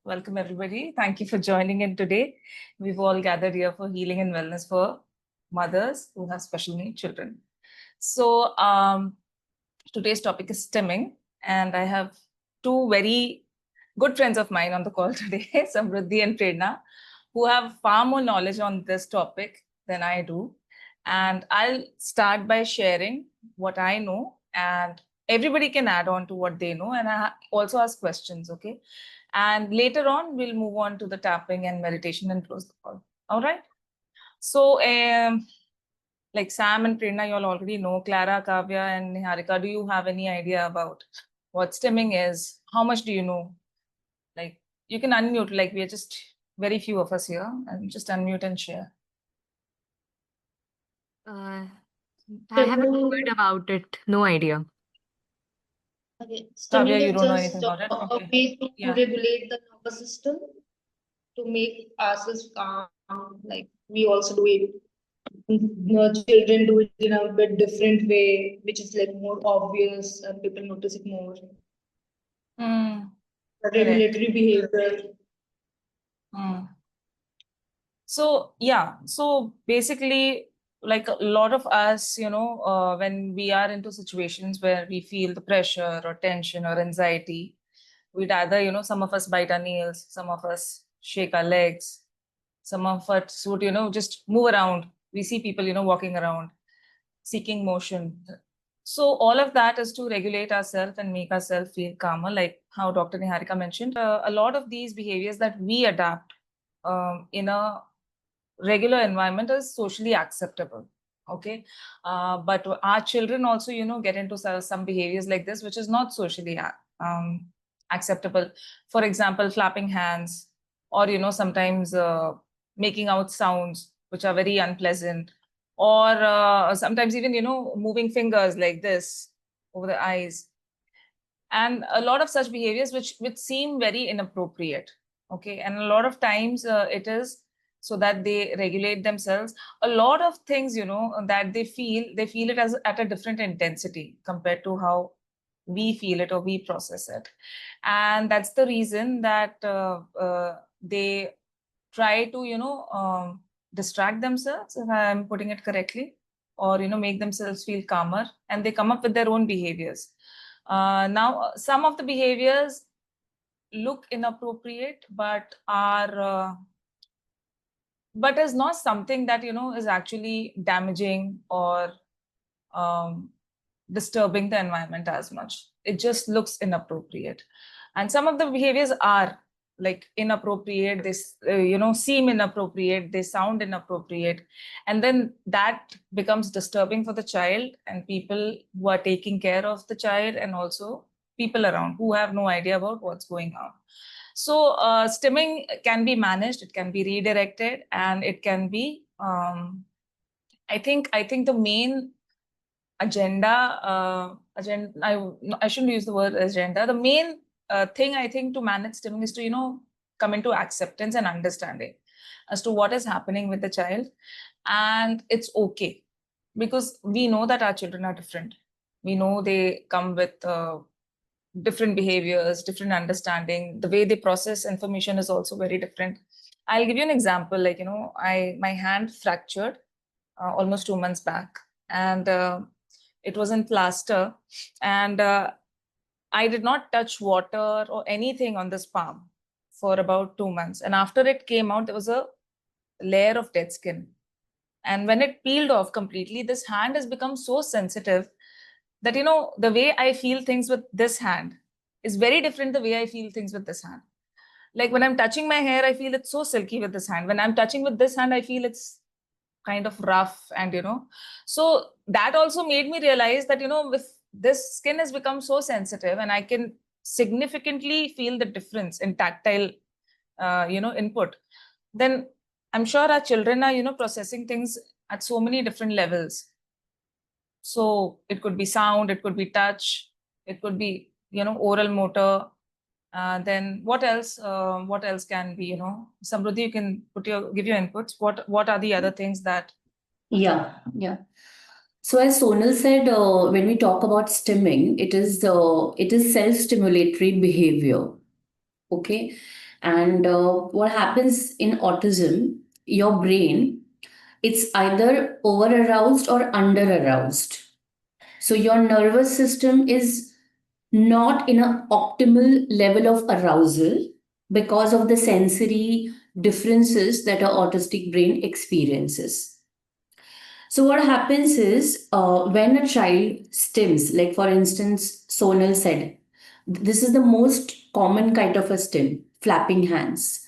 Welcome, everybody. Thank you for joining in today. We've all gathered here for healing and wellness for mothers who have special needs children. So today's topic is stimming, and I have two very good friends of mine on the call today, Samruddhi and Prerna, who have far more knowledge on this topic than I do. And I'll start by sharing what I know, and everybody can add on to what they know, and I also ask questions, okay? And later on, we'll move on to the tapping and meditation and close the call. All right? So, like Sam and Prerna, you all already know. Clara, Kavya, and Niharika, do you have any idea about what stimming is? How much do you know? Like, you can unmute, like we are just very few of us here, and just unmute and share. I haven't heard about it. No idea. Okay, Kavya, stimming you is don't know just anything about it? a Okay. way to Yeah. regulate the nervous system to make ourselves calm. Like we also do it. Children do it in a bit different way, which is like more obvious and people notice it more. Mm, The correct. regulatory behavior. So, yeah. So basically, like a lot of us, when we are into situations where we feel the pressure or tension or anxiety, we'd either, some of us bite our nails, some of us shake our legs, some of us would, just move around. We see people, walking around, seeking motion. So all of that is to regulate ourselves and make ourselves feel calmer, like how Dr. Niharika mentioned. A lot of these behaviors that we adapt in a regular environment is socially acceptable, okay? But our children also, get into some behaviors like this, which is not socially acceptable. For example, flapping hands, or, sometimes making out sounds which are very unpleasant, or sometimes even, moving fingers like this over the eyes. And a lot of such behaviors which seem very inappropriate, okay? And a lot of times it is so that they regulate themselves. A lot of things, that they feel it as at a different intensity compared to how we feel it or we process it. And that's the reason that they try to, distract themselves, if I'm putting it correctly, or, make themselves feel calmer, and they come up with their own behaviors. Now, some of the behaviors look inappropriate, but is not something that, is actually damaging or disturbing the environment as much. It just looks inappropriate. And some of the behaviors are like inappropriate, they seem inappropriate, they sound inappropriate, and then that becomes disturbing for the child and people who are taking care of the child, and also people around who have no idea about what's going on. So stimming can be managed, it can be redirected, and it can be I think the main agenda, I shouldn't use the word agenda. The main thing I think to manage stimming is to, come into acceptance and understanding as to what is happening with the child. And it's okay, because we know that our children are different. We know they come with different behaviors, different understanding. The way they process information is also very different. I'll give you an example. Like, my hand fractured almost 2 months back, and it was in plaster, and I did not touch water or anything on this palm for about 2 months. And after it came out, there was a layer of dead skin. And when it peeled off completely, this hand has become so sensitive that, the way I feel things with this hand is very different the way I feel things with this hand. Like when I'm touching my hair, I feel it's so silky with this hand. When I'm touching with this hand, I feel it's kind of rough, and so that also made me realize that, with this skin has become so sensitive, and I can significantly feel the difference in tactile input. Then I'm sure our children are processing things at so many different levels. So it could be sound, it could be touch, it could be oral motor. Then what else? What else can be? Samruddhi, you can give your inputs. What are the other things that? Yeah. So as Sonal said, when we talk about stimming, it is self-stimulatory behavior. Okay, And what happens in autism, your brain, it's either over aroused or under aroused. So your nervous system is not in an optimal level of arousal because of the sensory differences that an autistic brain experiences. So what happens is when a child stims, like for instance, Sonal said, this is the most common kind of a stim, flapping hands.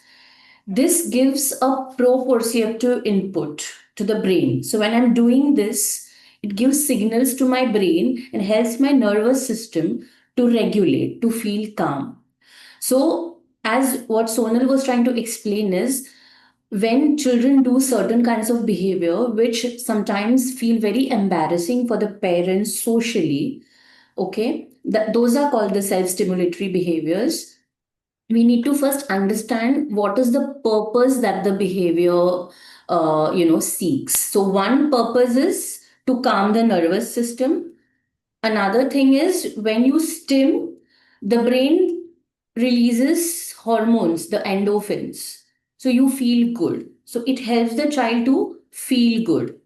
This gives a proprioceptive input to the brain. So when I'm doing this, it gives signals to my brain and helps my nervous system to regulate, to feel calm. So, as what Sonal was trying to explain is when children do certain kinds of behavior, which sometimes feel very embarrassing for the parents socially, okay, those are called the self stimulatory behaviors. We need to first understand what is the purpose that the behavior seeks. So one purpose is to calm the nervous system. Another thing is when you stim, the brain releases hormones, the endorphins. So you feel good. So it helps the child to feel good.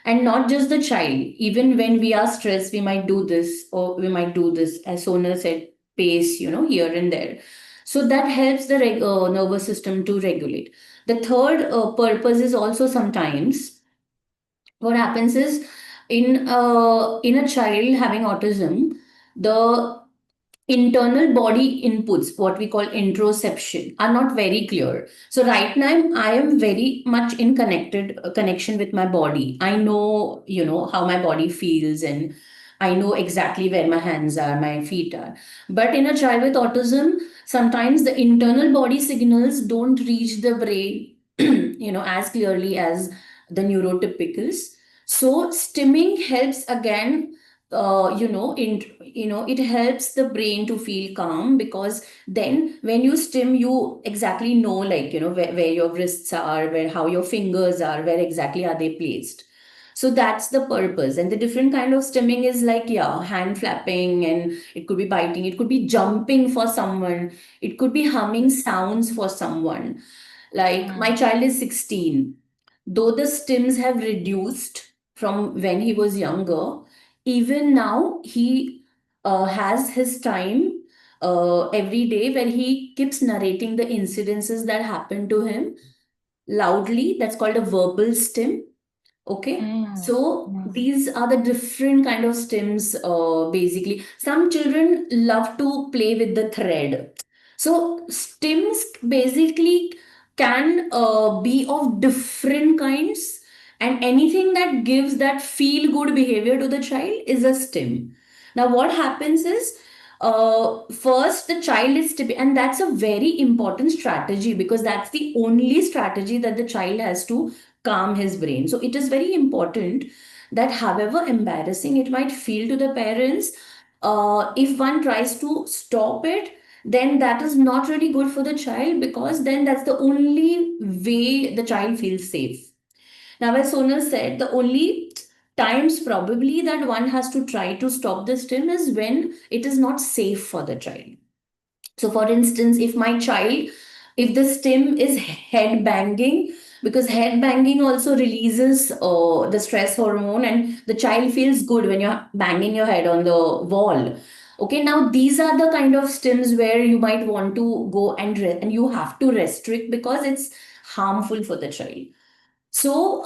And not just the child, even when we are stressed, we might do this or we might do this, as Sonal said, pace, here and there. So that helps the nervous system to regulate. The third purpose is also sometimes what happens is in a child having autism, the internal body inputs, what we call interoception, are not very clear. So right now I am very much in connected connection with my body. I know, how my body feels, and I know exactly where my hands are, my feet are. But in a child with autism, sometimes the internal body signals don't reach the brain as clearly as the neurotypicals. So stimming helps again, it helps the brain to feel calm, because then when you stim, you exactly know, like, where your wrists are, where how your fingers are, where exactly are they placed. So that's the purpose. And the different kind of stimming is like, yeah, hand flapping, and it could be biting, it could be jumping for someone, it could be humming sounds for someone. Like my child is 16. Though the stims have reduced from when he was younger, even now he has his time every day where he keeps narrating the incidences that happened to him loudly. That's called a verbal stim. Okay. So these are the different kind of stims. Basically, some children love to play with the thread. So stims basically can be of different kinds, and anything that gives that feel good behavior to the child is a stim. Now, what happens is, first the child is stimming, and that's a very important strategy, because that's the only strategy that the child has to calm his brain. So it is very important that, however embarrassing it might feel to the parents, if one tries to stop it, then that is not really good for the child, because then that's the only way the child feels safe. Now, as Sonal said, the only times probably that one has to try to stop the stim is when it is not safe for the child. So, for instance, if the stim is head banging, because head banging also releases the stress hormone, and the child feels good when you're banging your head on the wall. Okay, now these are the kind of stims where you might want to go and you have to restrict, because it's harmful for the child. So,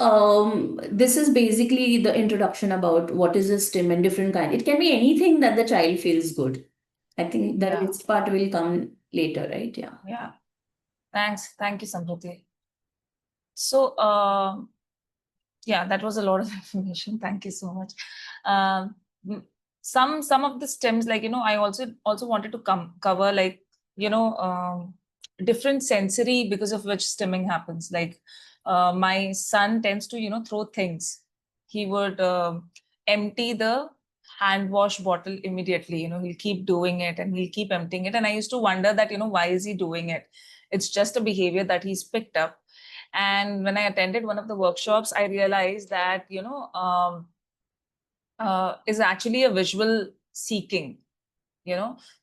this is basically the introduction about what is a stim and different kind. It can be anything that the child feels good. I think the next part will come later, right? Yeah. Yeah. Thanks. Thank you, Samruti. So, yeah, that was a lot of information. Thank you so much. Mm, some of the stems, like, I also wanted to cover, like, different sensory because of which stimming happens. Like, my son tends to, throw things. He would empty the hand wash bottle immediately. He'll keep doing it and he'll keep emptying it. And I used to wonder that, why is he doing it? It's just a behavior that he's picked up. And when I attended one of the workshops, I realized that, is actually a visual seeking,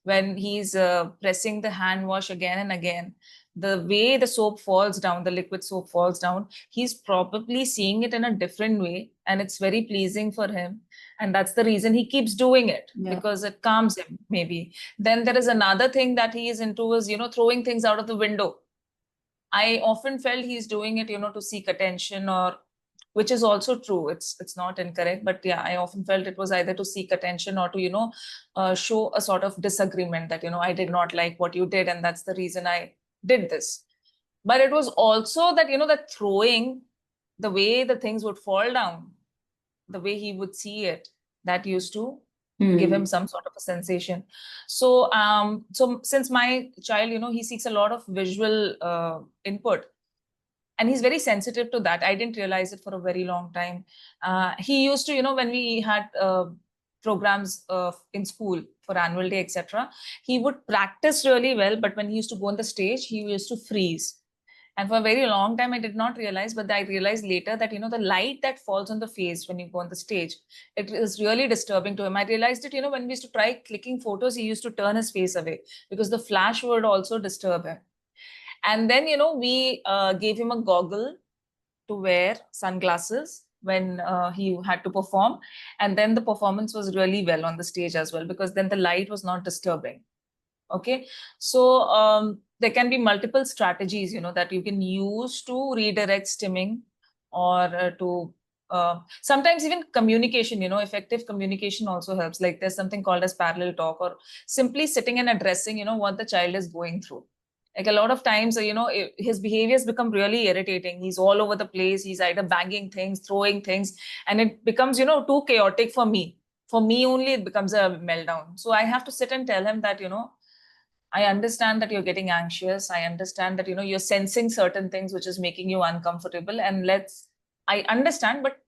when he's pressing the hand wash again and again. the way the soap falls down, the liquid soap falls down, he's probably seeing it in a different way, and it's very pleasing for him. And that's the reason he keeps doing it, Yeah. because it calms him, maybe. Then there is another thing that he is into is, throwing things out of the window. I often felt he's doing it, to seek attention, or which is also true. It's not incorrect, but yeah, I often felt it was either to seek attention or to, show a sort of disagreement that, I did not like what you did, and that's the reason I did this. But it was also that, that throwing, the way the things would fall down, the way he would see it, that used to give him some sort of a sensation. So since my child, he seeks a lot of visual input, and he's very sensitive to that. I didn't realize it for a very long time. He used to, when we had programs in school for annual day, etc., he would practice really well, but when he used to go on the stage, he used to freeze. And for a very long time, I did not realize, but I realized later that, the light that falls on the face when you go on the stage, it is really disturbing to him. I realized it, when we used to try clicking photos, he used to turn his face away because the flash would also disturb him. And then, we gave him a goggle to wear, sunglasses, when he had to perform. And then the performance was really well on the stage as well, because then the light was not disturbing. Okay. So there can be multiple strategies, that you can use to redirect stimming, or sometimes even communication, effective communication also helps. Like there's something called as parallel talk, or simply sitting and addressing, what the child is going through. Like a lot of times, his behaviors become really irritating. He's all over the place. He's either banging things, throwing things, and it becomes, too chaotic for me. For me only, it becomes a meltdown. So I have to sit and tell him that, I understand that you're getting anxious. I understand that, you're sensing certain things which is making you uncomfortable. And I understand, but,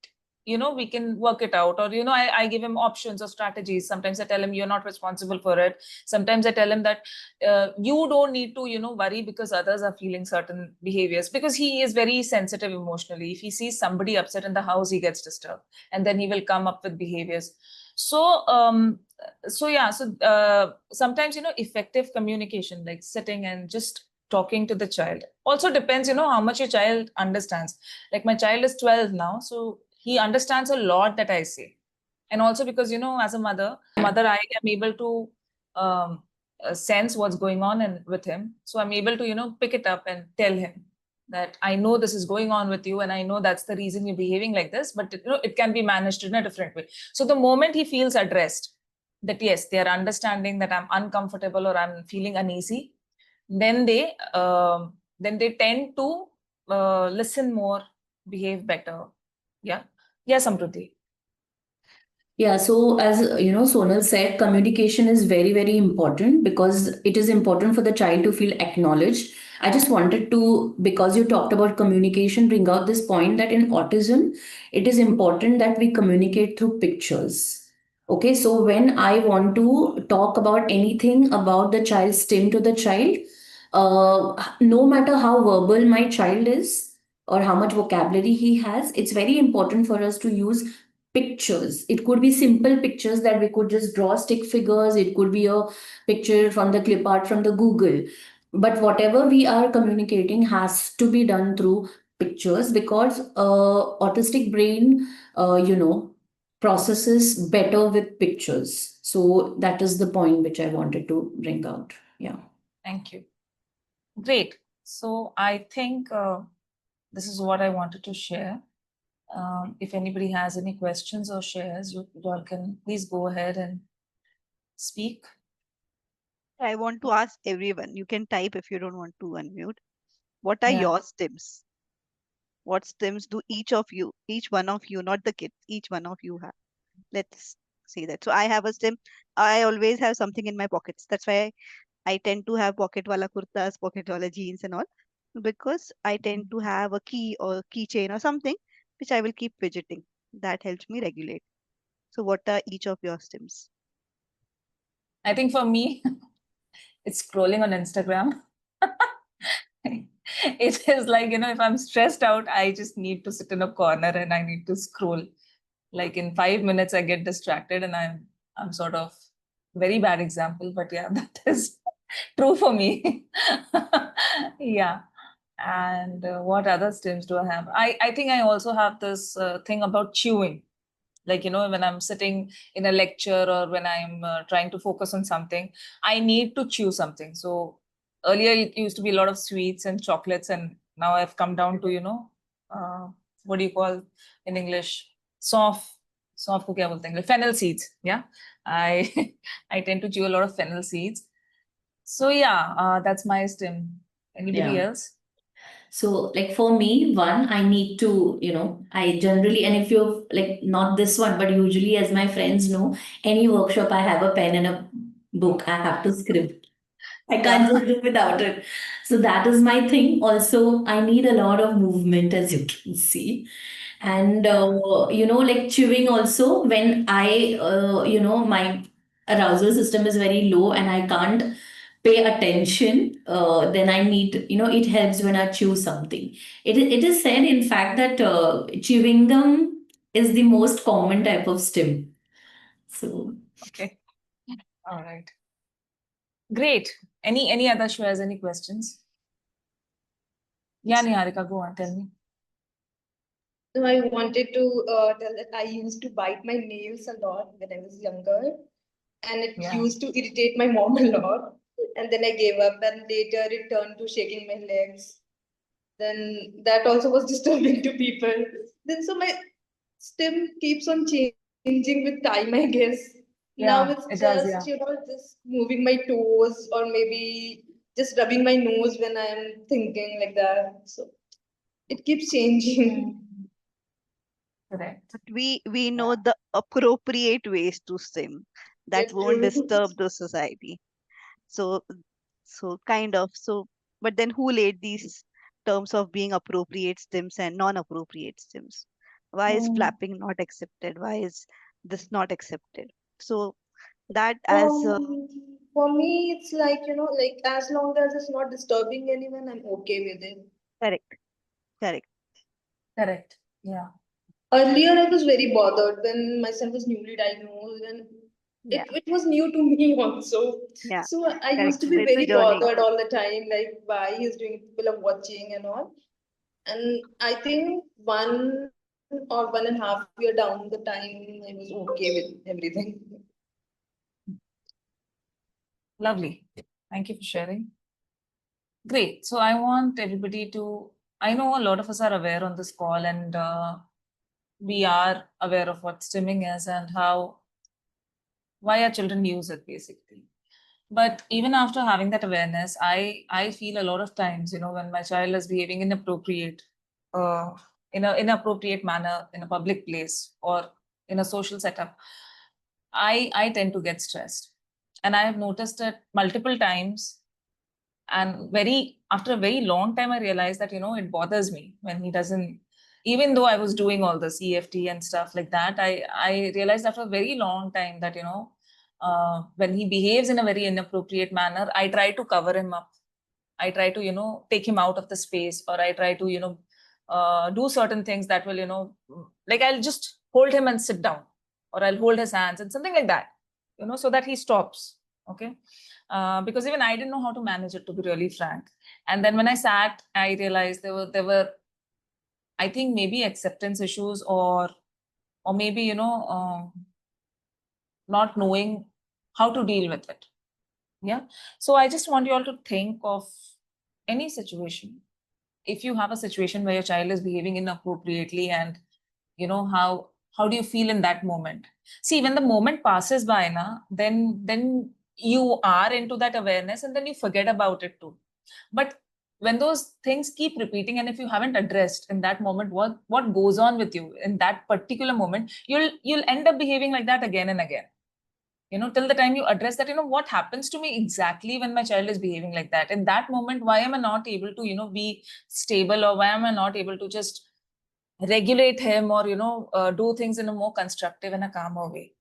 we can work it out. Or, I give him options or strategies. Sometimes I tell him you're not responsible for it. Sometimes I tell him that you don't need to, worry because others are feeling certain behaviors, because he is very sensitive emotionally. If he sees somebody upset in the house, he gets disturbed, and then he will come up with behaviors. So sometimes, effective communication, like sitting and just talking to the child, also depends, how much your child understands. Like my child is 12 now, so he understands a lot that I say. And also because, as a mother, I am able to sense what's going on with him. So I'm able to, pick it up and tell him that I know this is going on with you, and I know that's the reason you're behaving like this, but it can be managed in a different way. So the moment he feels addressed, that yes, they are understanding that I'm uncomfortable or I'm feeling uneasy, then they tend to listen more, behave better. Yeah. Yeah, Samruddhi. Yeah, so as Sonal said, communication is very, very important because it is important for the child to feel acknowledged. I just wanted to, because you talked about communication, bring out this point that in autism, it is important that we communicate through pictures. Okay, so when I want to talk about anything about the child's STEM to the child, no matter how verbal my child is or how much vocabulary he has, it's very important for us to use pictures. It could be simple pictures that we could just draw stick figures. It could be a picture from the clip art from the Google. But whatever we are communicating has to be done through pictures because autistic brain, processes better with pictures. So that is the point which I wanted to bring out. Yeah. Thank you. Great. So I think this is what I wanted to share. If anybody has any questions or shares, you all can please go ahead and speak. I want to ask everyone, you can type if you don't want to unmute. What are your stims? What stims do each one of you, not the kids, each one of you have? Let's see that. So I have a stim. I always have something in my pockets. That's why I tend to have pocket wala kurtas, pocket wala jeans and all, because I tend to have a key or keychain or something which I will keep fidgeting. That helps me regulate. So what are each of your stims? I think for me, it's scrolling on Instagram. It is like, if I'm stressed out, I just need to sit in a corner and I need to scroll. Like in 5 minutes, I get distracted and I'm sort of very bad example, but yeah, that is true for me. Yeah. And what other stims do I have? I think I also have this thing about chewing. Like, when I'm sitting in a lecture or when I'm trying to focus on something, I need to chew something. So earlier it used to be a lot of sweets and chocolates, and now I've come down to, uh, what do you call in English? Soft ko kya bolte hain? Fennel seeds. Yeah. I I tend to chew a lot of fennel seeds. So yeah, that's my stim. Anybody Yeah. else? So, like for me, one, I need to, I generally, and if you're like not this one, but usually, as my friends know, any workshop, I have a pen and a book, I have to scribble. I can't just do without it. So, that is my thing. Also, I need a lot of movement, as you can see. And, like chewing also, when my arousal system is very low and I can't pay attention, then I need, it helps when I chew something. It is said, in fact, that chewing gum is the most common type of stim. So, Okay. All right. Great. Any other shares, any questions? Yeah, Niharika, go on, tell me. No, I wanted to tell that I used to bite my nails a lot when I was younger, and it Yeah. used to irritate my mom a lot. And then I gave up, and later it turned to shaking my legs. Then that also was disturbing to people. Then so my stim keeps on changing with time, I guess. Now Yeah, it's it does, yeah. just, just moving my toes or maybe just rubbing my nose when I'm thinking like that. So it keeps changing. Correct. But we know Yeah. the appropriate ways to stim that Yeah, won't true. disturb the society. So kind of but then who laid these terms of being appropriate stims and non-appropriate stims? Why is Mm. flapping not accepted? Why is this not accepted? So that as For me, it's like, like as long as it's not disturbing anyone, I'm okay with it. correct, correct. Correct. Yeah. Earlier, I was very bothered when my son was newly diagnosed, and Yeah, it was new to me also. yeah, So I correct. used to So be it's a very journey. bothered all the time, like why he's doing, people are watching and all. And I think 1 or 1.5 year down the time, I was okay with everything. Lovely. Thank you for sharing. Great. So I want everybody to, I know a lot of us are aware on this call, and we are aware of what stimming is and why our children use it basically. But even after having that awareness, I feel a lot of times, when my child is behaving inappropriate, uh, in an inappropriate manner in a public place or in a social setup, I tend to get stressed, and I have noticed it multiple times. And after a very long time, I realized that it bothers me when he doesn't. Even though I was doing all this EFT and stuff like that, I realized after a very long time that when he behaves in a very inappropriate manner, I try to cover him up. I try to take him out of the space, or I try to do certain things that will like I'll just hold him and sit down, or I'll hold his hands and something like that, so that he stops. Okay. Because even I didn't know how to manage it, to be really frank. And then when I sat, I realized there were I think maybe acceptance issues, or maybe not knowing how to deal with it. Yeah. So I just want you all to think of any situation. If you have a situation where your child is behaving inappropriately, and how do you feel in that moment? See, when the moment passes by then you are into that awareness, and then you forget about it too. But when those things keep repeating, and if you haven't addressed in that moment what goes on with you in that particular moment, you'll end up behaving like that again and again, till the time you address that, what happens to me exactly when my child is behaving like that. In that moment, why am I not able to be stable, or why am I not able to just regulate him, or do things in a more constructive and a calmer way?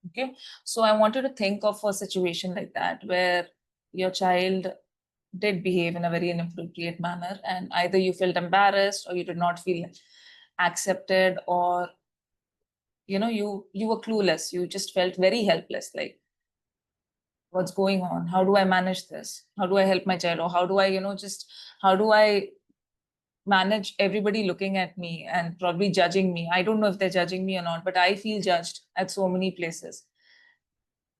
Okay. So I want you to think of a situation like that, where your child did behave in a very inappropriate manner, and either you felt embarrassed, or you did not feel accepted, or you were clueless, you just felt very helpless, like what's going on? How do I manage this? How do I help my child? Or how do I, how do I manage everybody looking at me and probably judging me? I don't know if they're judging me or not, but I feel judged at so many places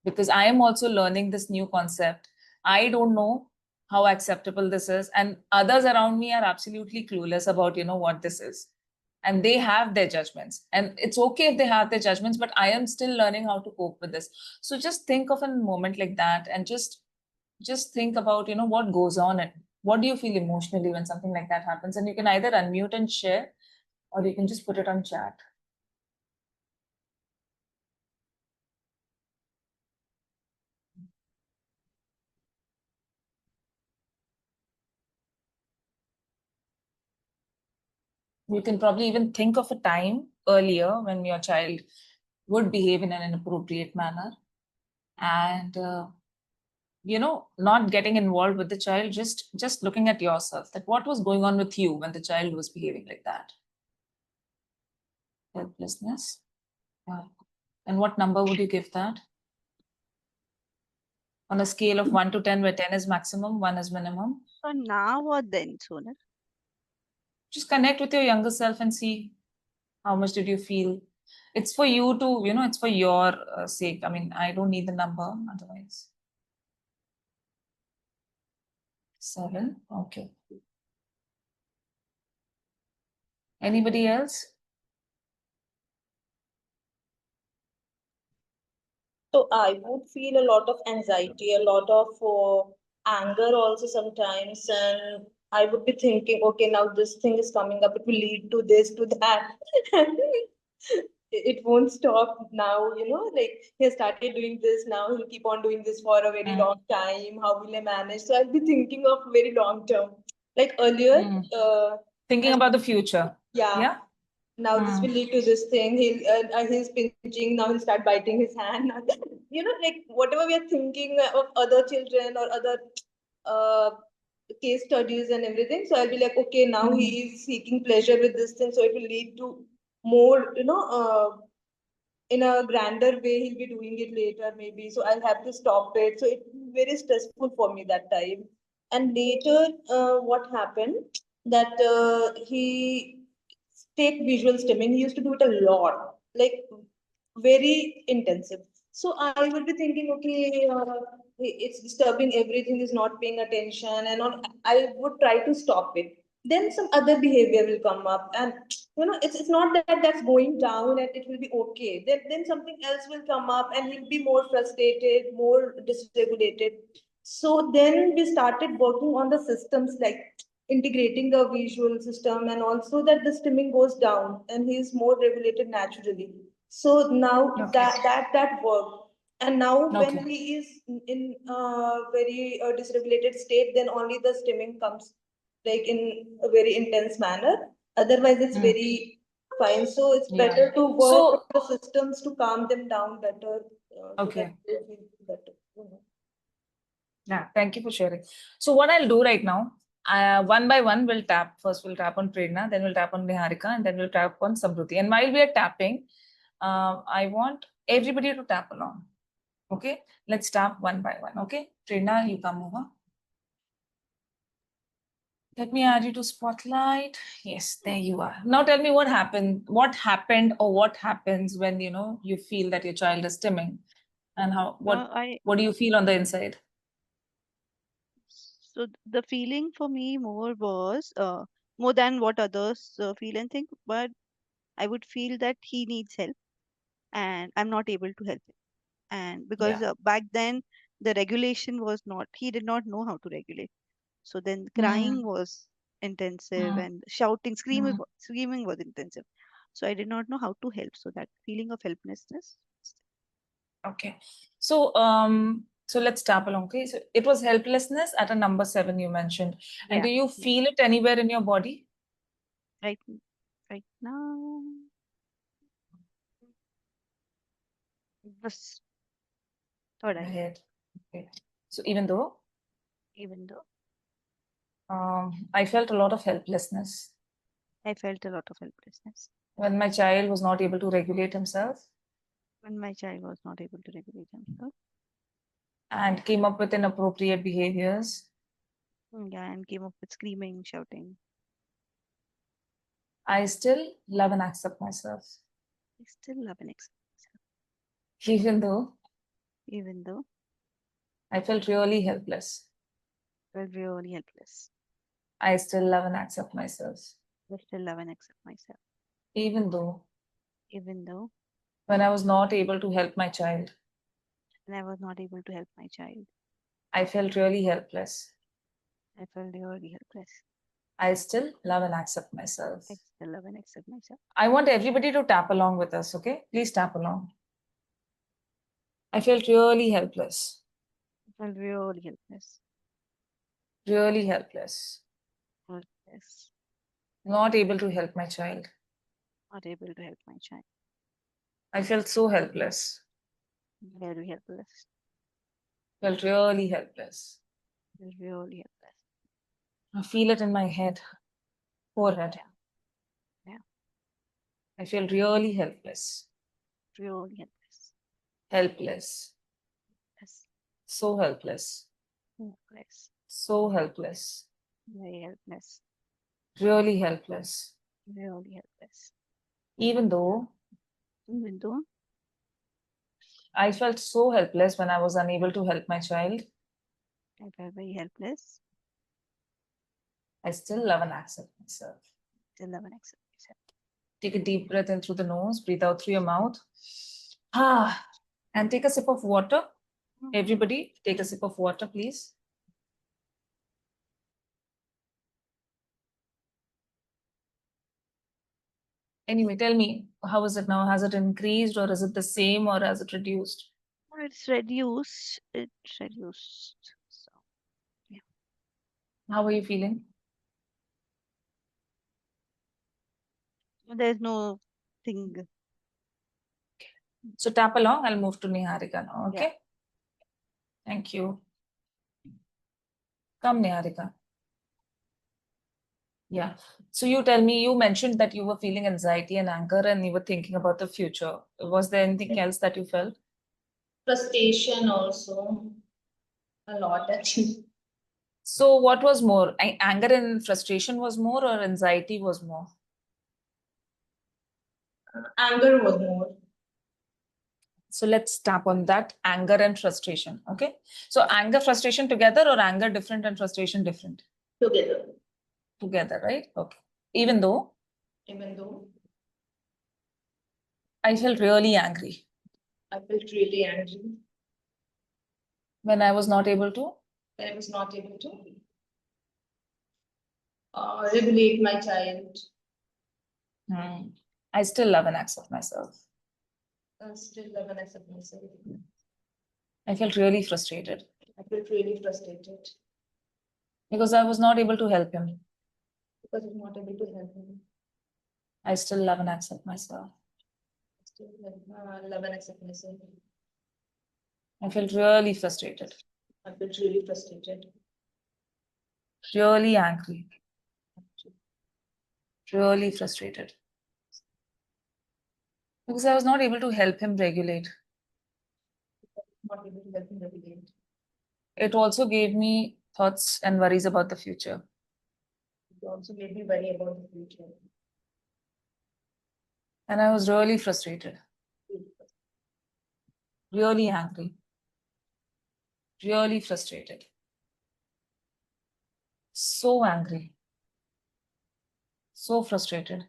because I am also learning this new concept. I don't know how acceptable this is, and others around me are absolutely clueless about what this is, and they have their judgments, and it's okay if they have their judgments, but I am still learning how to cope with this. So just think of a moment like that, and just think about what goes on, and what do you feel emotionally when something like that happens. And you can either unmute and share, or you can just put it on chat. You can probably even think of a time earlier when your child would behave in an inappropriate manner, and not getting involved with the child, just looking at yourself, that what was going on with you when the child was behaving like that. Helplessness. Yeah. And what number would you give that? On a scale of 1 to 10, where 10 is maximum, 1 is minimum. So now or then, Sonal? Just connect with your younger self and see how much did you feel. It's for you to, it's for your sake. I mean, I don't need the number otherwise. 7. Okay. Anybody else? So I would feel a lot of anxiety, a lot of anger also sometimes, and I would be thinking, okay, now this thing is coming up, it will lead to this, to that. It won't stop now, like he has started doing this, now he'll keep on doing this for a very long time. How will I manage? So I'll be thinking of very long term. Like earlier, Thinking about the future. yeah. Now this will lead to this thing. He's pinching. Now he'll start biting his hand. Like whatever we are thinking of other children or other uh, case studies and everything. So I'll be like, okay, now he is seeking pleasure with this thing. So it will lead to more, in a grander way. He'll be doing it later, maybe. So I'll have to stop it. So it's very stressful for me that time. And later, what happened that he take visual stimming. He used to do it a lot, like very intensive. So I would be thinking, okay, it's disturbing. Everything is not paying attention, and on. I would try to stop it. Then some other behavior will come up, and it's not that that's going down and it will be okay. Then something else will come up, and he'll be more frustrated, more dysregulated. So then we started working on the systems, like integrating the visual system, and also that the stimming goes down and he is more regulated naturally. So now that worked. And now when he is in a very dysregulated state, then only the stimming comes like in a very intense manner. Otherwise, it's very fine. So it's better to work on the systems to calm them down better. So that they feel better. Yeah, thank you for sharing. So what I'll do right now, one by one, we'll tap. First, we'll tap on Prerna, then we'll tap on Niharika, and then we'll tap on Samruti. And while we are tapping, I want everybody to tap along. Okay, let's tap one by one. Okay, Prerna, you come over. Let me add you to Spotlight. Yes, there you are. Now tell me what happened, or what happens when you feel that your child is stimming, and what do you feel on the inside? So the feeling for me more was more than what others feel and think, but I would feel that he needs help and I'm not able to help him. And because back then the regulation was not, he did not know how to regulate. So then crying was intensive and shouting, screaming was intensive. So I did not know how to help. So that feeling of helplessness. Okay. So so let's tap along. Okay. So it was helplessness at a number 7 you mentioned. And do you feel it anywhere in your body? Right now. Was third eye. Head. Okay. So even though I felt a lot of helplessness I felt a lot of helplessness when my child was not able to regulate himself. when my child was not able to regulate himself. and came up with inappropriate behaviors. Yeah, and came up with screaming, shouting. I still love and accept myself, I still love and accept myself, even though even though I felt really helpless. I felt really helpless. I still love and accept myself, I still love and accept myself, even though even though when I was not able to help my child, and I was not able to help my child. I felt really helpless. I felt really helpless. I still love and accept myself. I still love and accept myself. I want everybody to tap along with us, okay? Please tap along. I felt really helpless, I felt really helpless. really helpless, Helpless. not able to help my child. Not able to help my child. I felt so helpless, Very helpless. felt really helpless. Really helpless. I feel it in my head, forehead. Yeah. I feel really helpless, Really helpless. helpless, Yes. so helpless, Helpless. so helpless, Very helpless. really helpless. Really helpless. Even though Even though I felt so helpless when I was unable to help my child, I felt very helpless, I still love and accept myself. still love and accept myself. Take a deep breath in through the nose, breathe out through your mouth. Ah, and take a sip of water. Everybody, take a sip of water, please. Anyway, tell me, how is it now? Has it increased or is it the same or has it reduced? Oh, it's reduced. It's reduced. So How are you feeling? there's no thing. So tap along. I'll move to Niharika now. Okay. Yeah. Thank you. Come, Niharika. Yeah. So you tell me, you mentioned that you were feeling anxiety and anger and you were thinking about the future. Was there anything else that you felt? Frustration also a lot actually. So what was more? Anger and frustration was more or anxiety was more? Anger was more. So let's tap on that anger and frustration. Okay. So anger, frustration together or anger different and frustration different? Together. Together, right? Okay. Even though Even though I felt really angry I felt really angry when I was not able to. when I was not able to regulate my child. I still love and accept myself. Still love and accept myself. I felt really frustrated I felt really frustrated because I was not able to help him. because I'm not able to help him. I still love and accept myself. Still love and accept myself. I felt really frustrated, I felt really frustrated. really angry, really frustrated because I was not able to help him regulate. Not able to help him regulate. It also gave me thoughts and worries about the future. It also made me worry about the future. And I was really frustrated, really angry, really frustrated, so angry, so frustrated,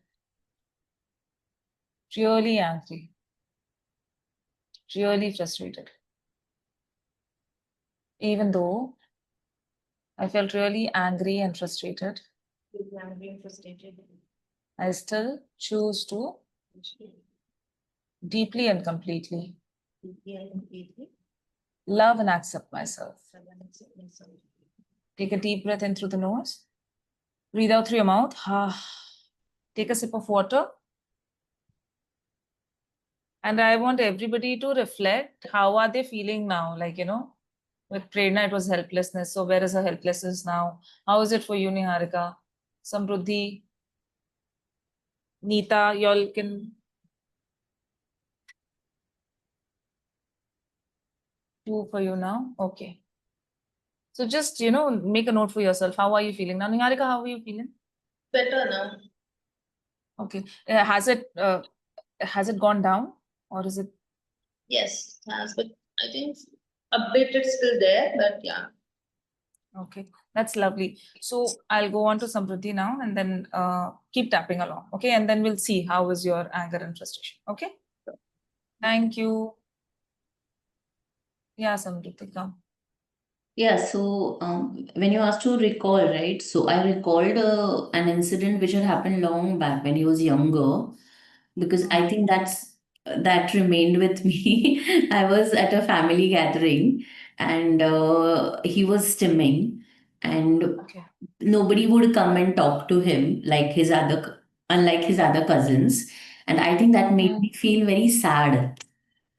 really angry, really frustrated. Even though I felt really angry and frustrated, Really angry and frustrated. I still choose to deeply and completely Deeply and completely love and accept myself. love and accept myself. Take a deep breath in through the nose. Breathe out through your mouth. Take a sip of water. And I want everybody to reflect, how are they feeling now? Like, with Prerna, it was helplessness. So where is her helplessness now? How is it for you, Niharika? Samruddhi, Neeta, y'all can... 2 for you now. Okay. So just, you know, make a note for yourself. How are you feeling now? Niharika, how are you feeling? Better now. Okay. Has it gone down or is it? Yes, it has, but I think a bit it's still there, but yeah. Okay, that's lovely. So I'll go on to Samruddhi now and then keep tapping along. Okay, and then we'll see how is your anger and frustration. Okay. Thank you. Yeah, Samruddhi, come. Yeah, so when you asked to recall, right? So I recalled an incident which had happened long back when he was younger, because I think that remained with me. I was at a family gathering and he was stimming, and Okay. nobody would come and talk to him unlike his other cousins. And I think that made me feel very sad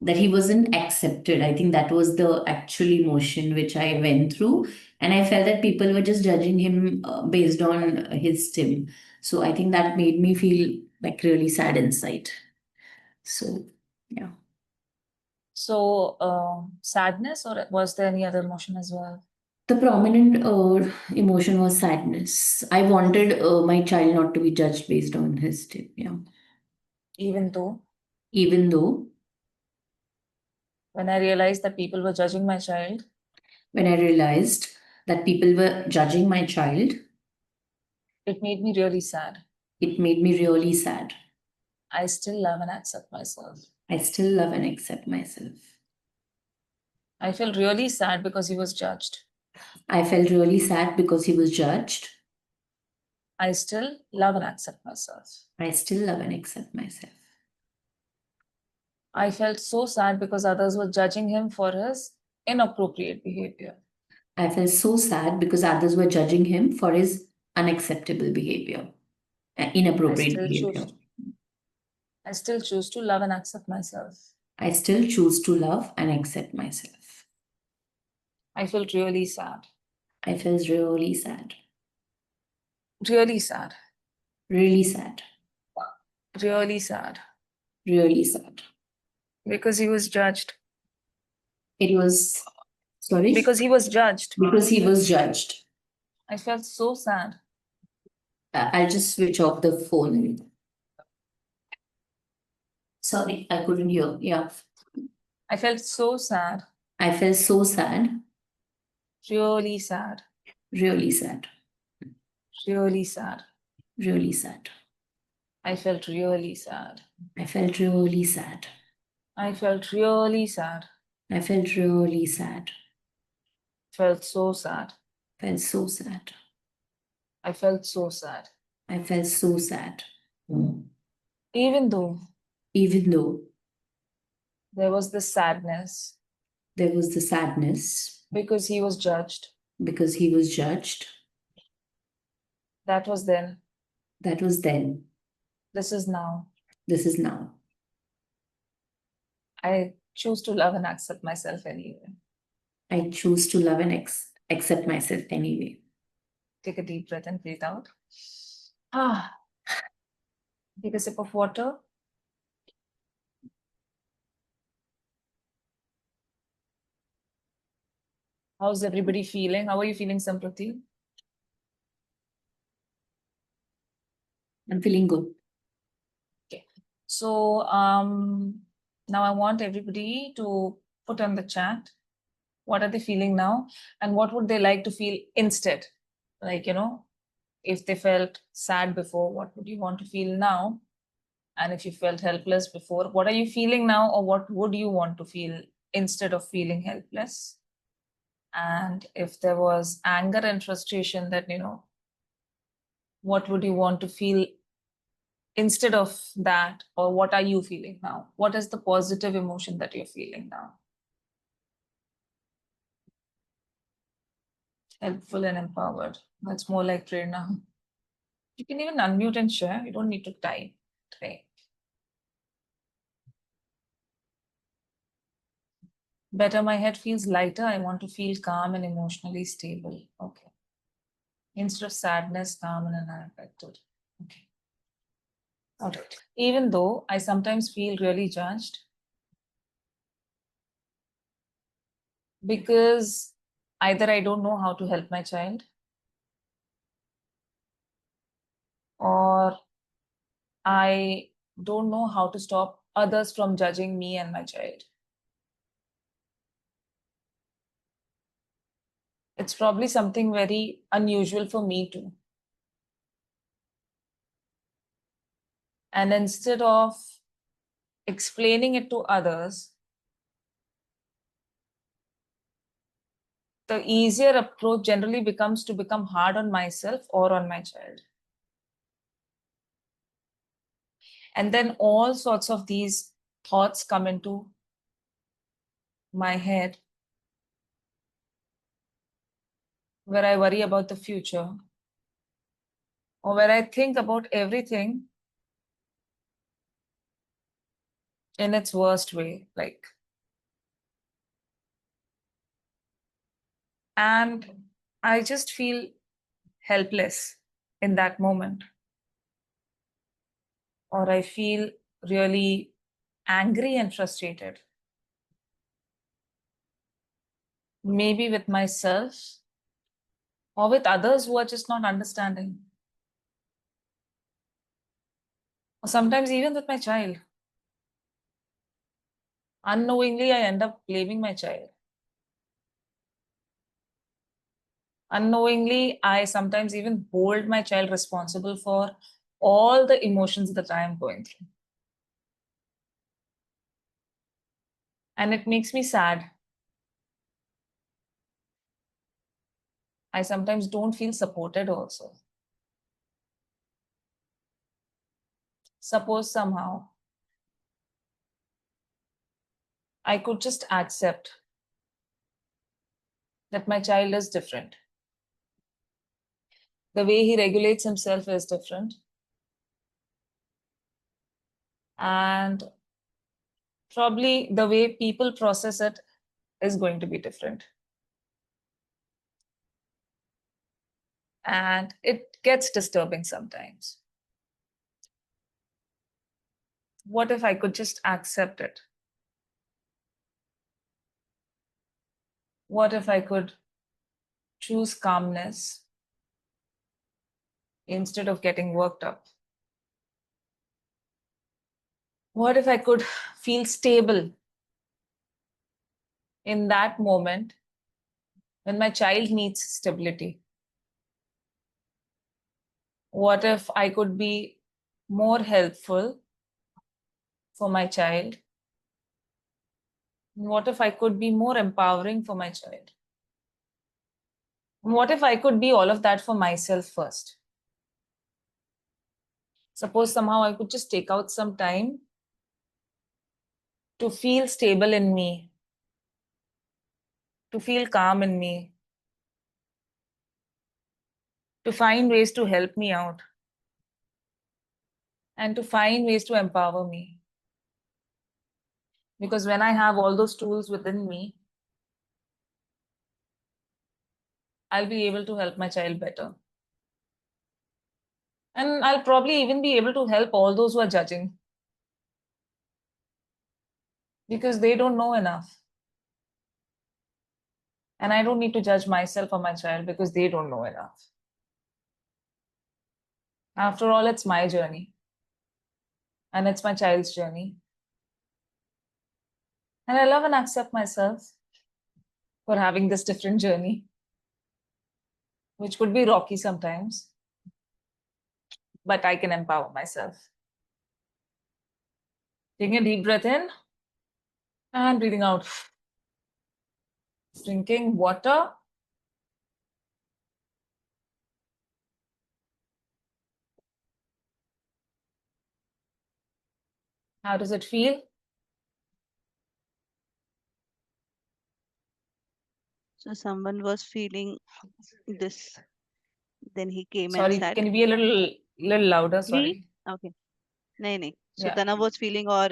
that he wasn't accepted. I think that was the actual emotion which I went through. And I felt that people were just judging him based on his stim. So I think that made me feel like really sad inside. So, yeah. So sadness, or was there any other emotion as well? The prominent emotion was sadness. I wanted my child not to be judged based on his stim. Yeah. Even though Even though when I realized that people were judging my child, when I realized that people were judging my child, it made me really sad. it made me really sad. I still love and accept myself. I still love and accept myself. I feel really sad because he was judged. I felt really sad because he was judged. I still love and accept myself. I still love and accept myself. I felt so sad because others were judging him for his inappropriate behavior. I felt so sad because others were judging him for his unacceptable behavior, inappropriate behavior. I still choose to love and accept myself. I still choose to love and accept myself. I felt really sad. I felt really sad. Really sad. Really sad. Really sad. Really sad. Because he was judged. It was, sorry? Because he was judged. Because he was judged. I felt so sad. I'll just switch off the phone. Sorry, I couldn't hear. Yeah. I felt so sad. I felt so sad. Really sad. Really sad. Really sad. Really sad. I felt really sad. I felt really sad. I felt really sad. I felt really sad. Felt so sad. Felt so sad. I felt so sad. I felt so sad. Even though Even though there was this sadness there was the sadness because he was judged. because he was judged. That was then. That was then. This is now. This is now. I choose to love and accept myself anyway. I choose to love and accept myself anyway. Take a deep breath and breathe out. Ah. Take a sip of water. How's everybody feeling? How are you feeling, Samprati? I'm feeling good. Okay. So now I want everybody to put on the chat what are they feeling now and what would they like to feel instead. Like, you know, if they felt sad before, what would you want to feel now? And if you felt helpless before, what are you feeling now, or what would you want to feel instead of feeling helpless? And if there was anger and frustration, that, you know, what would you want to feel instead of that, or what are you feeling now? What is the positive emotion that you're feeling now? Helpful and empowered. That's more like Prerna. You can even unmute and share. You don't need to type. Right. Better, my head feels lighter. I want to feel calm and emotionally stable. Okay. Instead of sadness, calm and unaffected. Okay. All right. Even though I sometimes feel really judged, because either I don't know how to help my child, or I don't know how to stop others from judging me and my child. It's probably something very unusual for me too. And instead of explaining it to others, the easier approach generally becomes to become hard on myself or on my child. And then all sorts of these thoughts come into my head, where I worry about the future, or where I think about everything in its worst way, like. And I just feel helpless in that moment, or I feel really angry and frustrated. Maybe with myself or with others who are just not understanding. Or sometimes even with my child. Unknowingly, I end up blaming my child. Unknowingly, I sometimes even hold my child responsible for all the emotions that I am going through. And it makes me sad. I sometimes don't feel supported also. Suppose somehow I could just accept that my child is different. The way he regulates himself is different. And probably the way people process it is going to be different. And it gets disturbing sometimes. What if I could just accept it? What if I could choose calmness instead of getting worked up? What if I could feel stable in that moment when my child needs stability? What if I could be more helpful for my child? What if I could be more empowering for my child? What if I could be all of that for myself first? Suppose somehow I could just take out some time to feel stable in me, to feel calm in me, to find ways to help me out, and to find ways to empower me. Because when I have all those tools within me, I'll be able to help my child better. And I'll probably even be able to help all those who are judging. Because they don't know enough. And I don't need to judge myself or my child because they don't know enough. After all, it's my journey. And it's my child's journey. And I love and accept myself for having this different journey, which could be rocky sometimes, but I can empower myself. Taking a deep breath in and breathing out. Drinking water. How does it feel? So someone was feeling this, then he came and Sorry, sat. can you be a little louder? He Sorry. okay. No, no. So Yeah. Dana was feeling or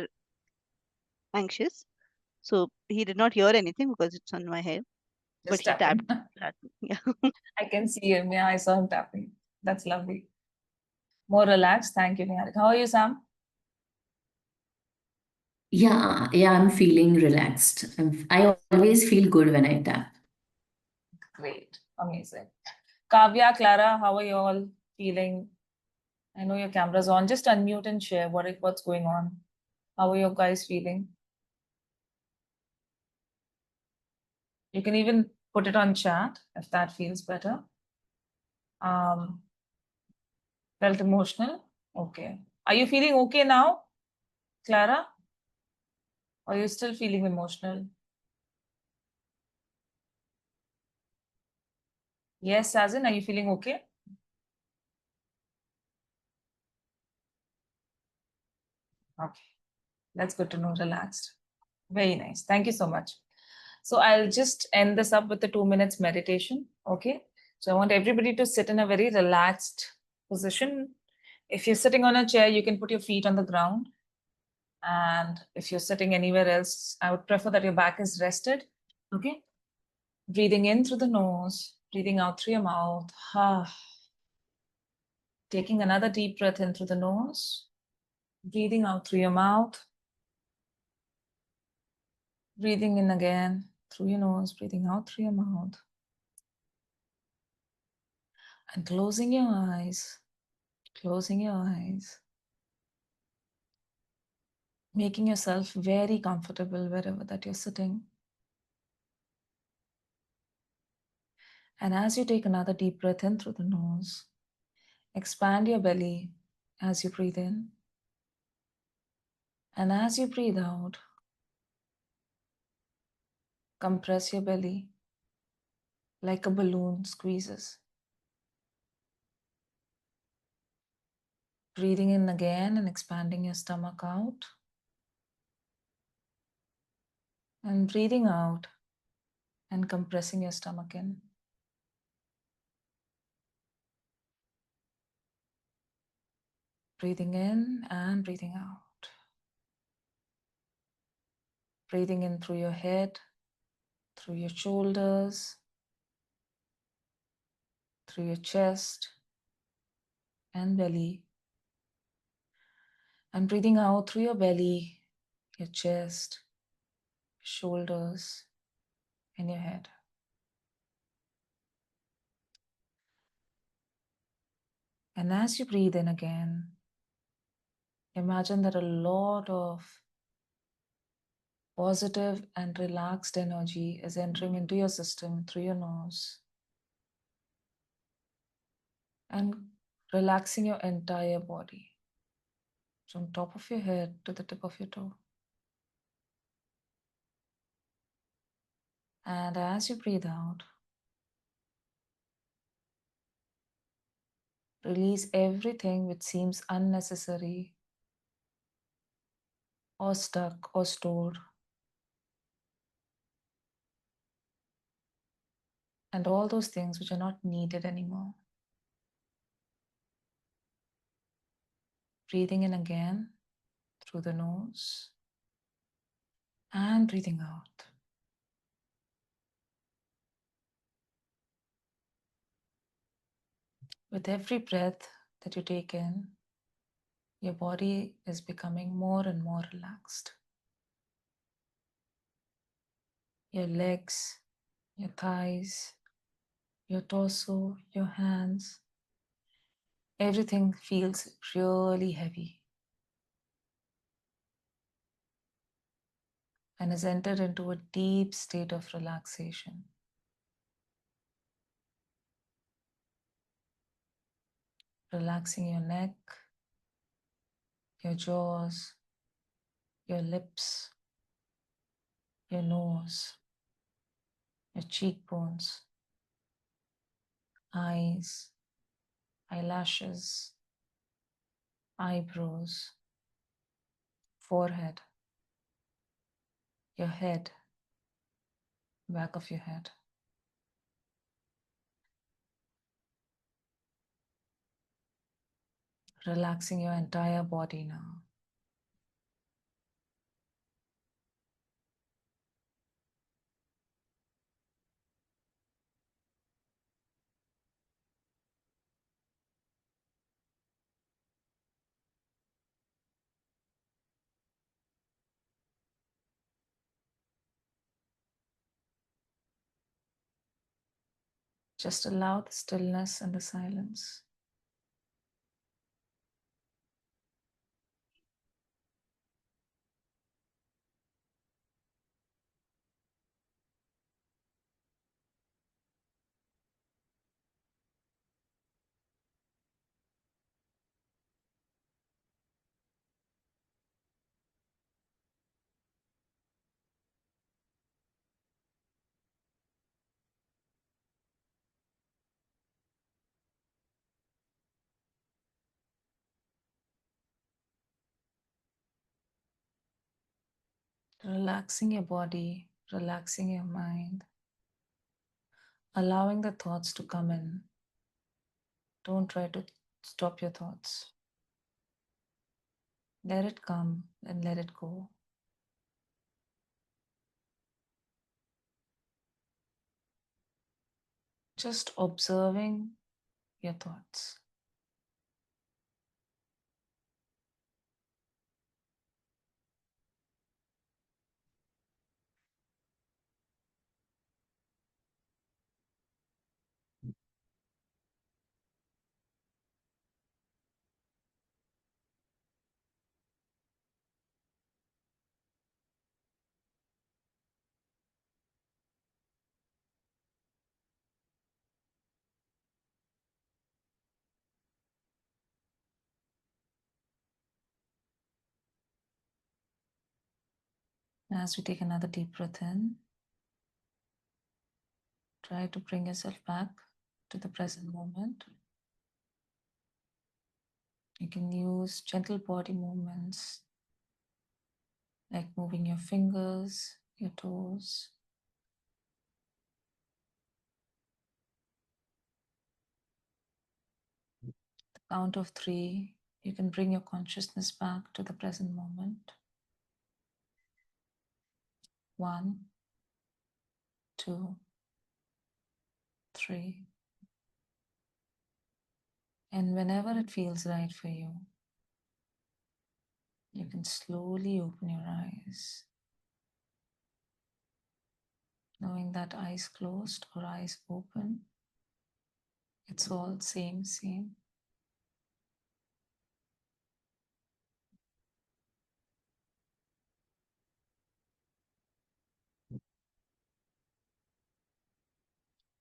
anxious. So he did not hear anything because it's on my head, but Just he tapping. tapped at me. Yeah. I can see him. Yeah, I saw him tapping. That's lovely. More relaxed. Thank you, Niharika. How are you, Sam? Yeah, I'm feeling relaxed. I always feel good when I tap. Great. Amazing. Kavya, Clara, how are you all feeling? I know your camera's on. Just unmute and share what's going on. How are you guys feeling? You can even put it on chat if that feels better. Felt emotional? Okay. Are you feeling okay now, Clara? Or are you still feeling emotional? Yes, Sazin, are you feeling okay? Okay. That's good to know. Relaxed. Very nice. Thank you so much. So I'll just end this up with the 2 minutes meditation. Okay. So I want everybody to sit in a very relaxed position. If you're sitting on a chair, you can put your feet on the ground. And if you're sitting anywhere else, I would prefer that your back is rested. Okay. Breathing in through the nose, breathing out through your mouth. Taking another deep breath in through the nose, breathing out through your mouth. Breathing in again through your nose, breathing out through your mouth. And closing your eyes, closing your eyes. Making yourself very comfortable wherever that you're sitting. And as you take another deep breath in through the nose, expand your belly as you breathe in. And as you breathe out, compress your belly like a balloon squeezes. Breathing in again and expanding your stomach out. And breathing out and compressing your stomach in. Breathing in and breathing out. Breathing in through your head, through your shoulders, through your chest and belly. And breathing out through your belly, your chest, shoulders, and your head. And as you breathe in again, imagine that a lot of positive and relaxed energy is entering into your system through your nose and relaxing your entire body from top of your head to the tip of your toe. And as you breathe out, release everything which seems unnecessary or stuck or stored. And all those things which are not needed anymore. Breathing in again through the nose and breathing out. With every breath that you take in, your body is becoming more and more relaxed. Your legs, your thighs, your torso, your hands, everything feels really heavy and has entered into a deep state of relaxation. Relaxing your neck, your jaws, your lips, your nose, your cheekbones, eyes, eyelashes, eyebrows, forehead, your head, back of your head. Relaxing your entire body now. Just allow the stillness and the silence. Relaxing your body, relaxing your mind, allowing the thoughts to come in. Don't try to stop your thoughts. Let it come and let it go. Just observing your thoughts. As we take another deep breath in, try to bring yourself back to the present moment. You can use gentle body movements like moving your fingers, your toes. The count of 3, you can bring your consciousness back to the present moment. 1, 2, 3. And whenever it feels right for you, you can slowly open your eyes, knowing that eyes closed or eyes open, it's all same.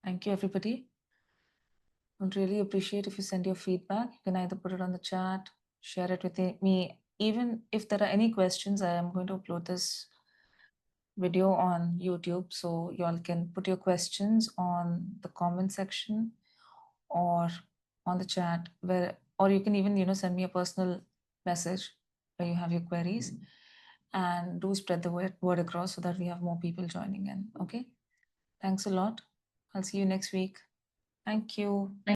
Thank you, everybody. I'd really appreciate if you send your feedback. You can either put it on the chat, share it with me. Even if there are any questions, I am going to upload this video on YouTube, so y'all can put your questions on the comment section or on the chat, or you can even send me a personal message where you have your queries, and do spread the word across so that we have more people joining in. Okay, thanks a lot. I'll see you next week. Thank you.